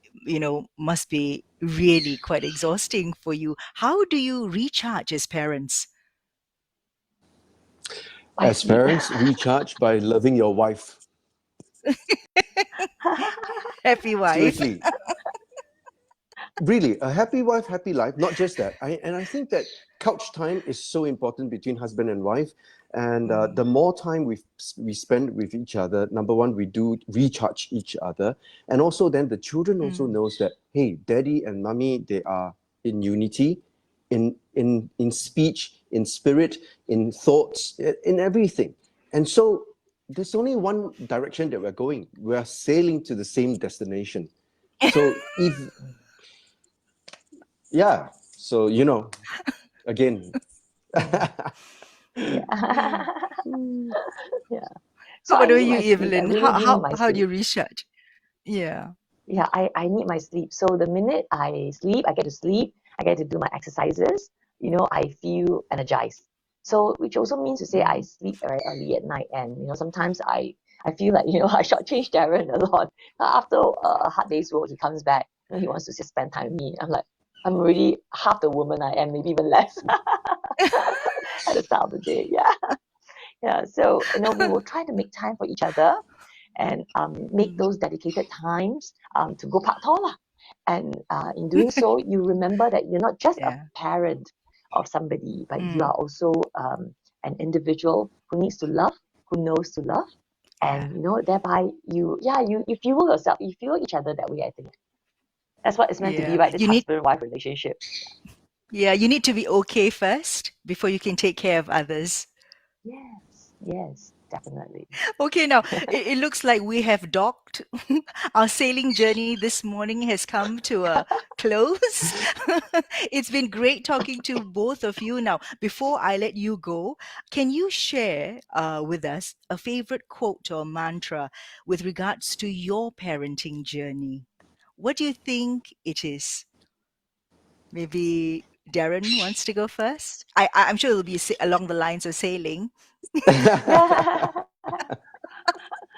must be really quite exhausting for you. How do you recharge as parents? I As sleep. parents, recharge by loving your wife. Happy wife. Seriously, really, a happy wife, happy life. Not just that. I think that couch time is so important between husband and wife. And the Mm, more time we spend with each other, number one, we do recharge each other, and also then the children also mm, knows that, hey, daddy and mommy, they are in unity, in speech, in spirit, in thoughts, in everything. And so there's only one direction that we're going. We are sailing to the same destination. So if yeah, so again. Yeah. Yeah. So How I about need you, my sleep. I Evelyn? really How do need how my how do sleep. you research? Yeah. Yeah, I need my sleep. So the minute I sleep, I get to sleep, I get to do my exercises, I feel energized. So which also means to say I Mm, sleep very early at night. And sometimes I feel like, I shortchange Darren a lot. After a hard day's work, he comes back, he wants to just spend time with me. I'm like, I'm already half the woman I am, maybe even less at the start of the day. Yeah. Yeah. So, we will try to make time for each other and make mm, those dedicated times to go pak tor lah. And in doing so, you remember that you're not just a yeah. parent of somebody, but you are Mm, also an individual who needs to love, who knows to love. yeah. And thereby you fuel yourself, you fuel each other that way. I think that's what it's meant to be, Yeah. right? This You need husband-wife relationship. yeah, you need to be okay first before you can take care of others. Yes, yes, definitely. Okay, now it looks like we have docked. Our sailing journey this morning has come to a close. It's been great talking to both of you. Now, before I let you go, can you share with us a favorite quote or mantra with regards to your parenting journey? What do you think it is? Maybe Darren wants to go first. I'm sure it'll be along the lines of sailing.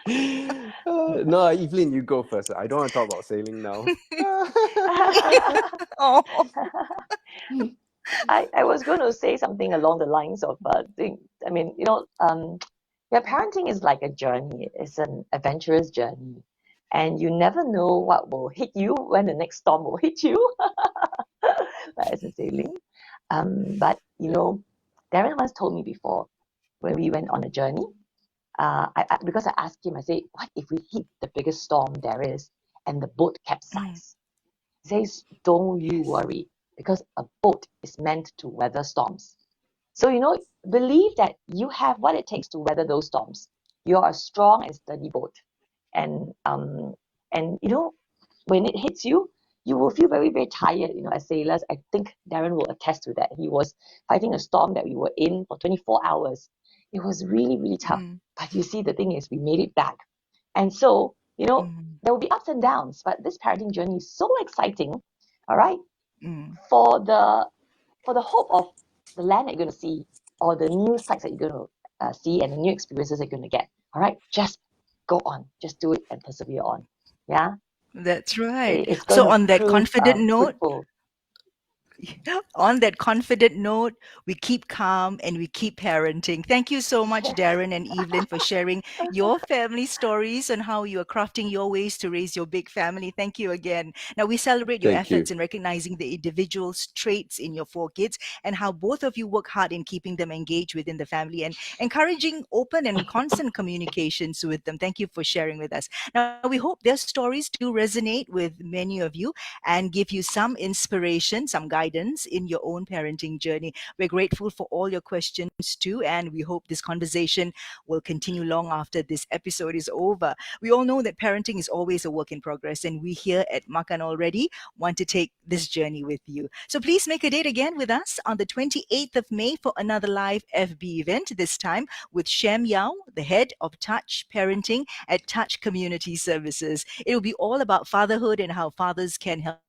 No, Evelyn, you go first. I don't want to talk about sailing now. Oh. I was going to say something along the lines of, I mean, yeah, parenting is like a journey. It's an adventurous journey, and you never know what will hit you when the next storm will hit you, like as in sailing. But Darren once told me before when we went on a journey. Because I asked him, I say, what if we hit the biggest storm there is and the boat Mm, capsizes? He says, don't you yes. worry, because a boat is meant to weather storms. So, believe that you have what it takes to weather those storms. You're a strong and sturdy boat. And when it hits you, you will feel very, very tired. As sailors, I think Darren will attest to that. He was fighting a storm that we were in for 24 hours. It was really, really tough. Mm, But you see, the thing is, we made it back. And so, mm, there will be ups and downs, but this parenting journey is so exciting. All right, mm. for the hope of the land that you're going to see, or the new sights that you're going to see, and the new experiences that you're going to get. All right, just go on, just do it and persevere on. Yeah, That's right. it's going So to on that prove confident note, fruitful. on that confident note, we keep calm and we keep parenting. Thank you so much, Darren and Evelyn, for sharing your family stories and how you are crafting your ways to raise your big family. Thank you again. Now, we celebrate your Thank you. efforts in recognizing the individual's traits in your four kids and how both of you work hard in keeping them engaged within the family and encouraging open and constant communications with them. Thank you for sharing with us. Now, we hope their stories do resonate with many of you and give you some inspiration, some guidance in your own parenting journey. We're grateful for all your questions too, and we hope this conversation will continue long after this episode is over. We all know that parenting is always a work in progress, and we here at Makan Already want to take this journey with you. So please make a date again with us on the 28th of May for another live FB event, this time with Shem Yao, the head of Touch Parenting at Touch Community Services. It will be all about fatherhood and how fathers can help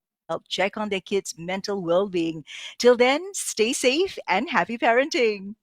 check on their kids' mental well being. Till then, stay safe and happy parenting.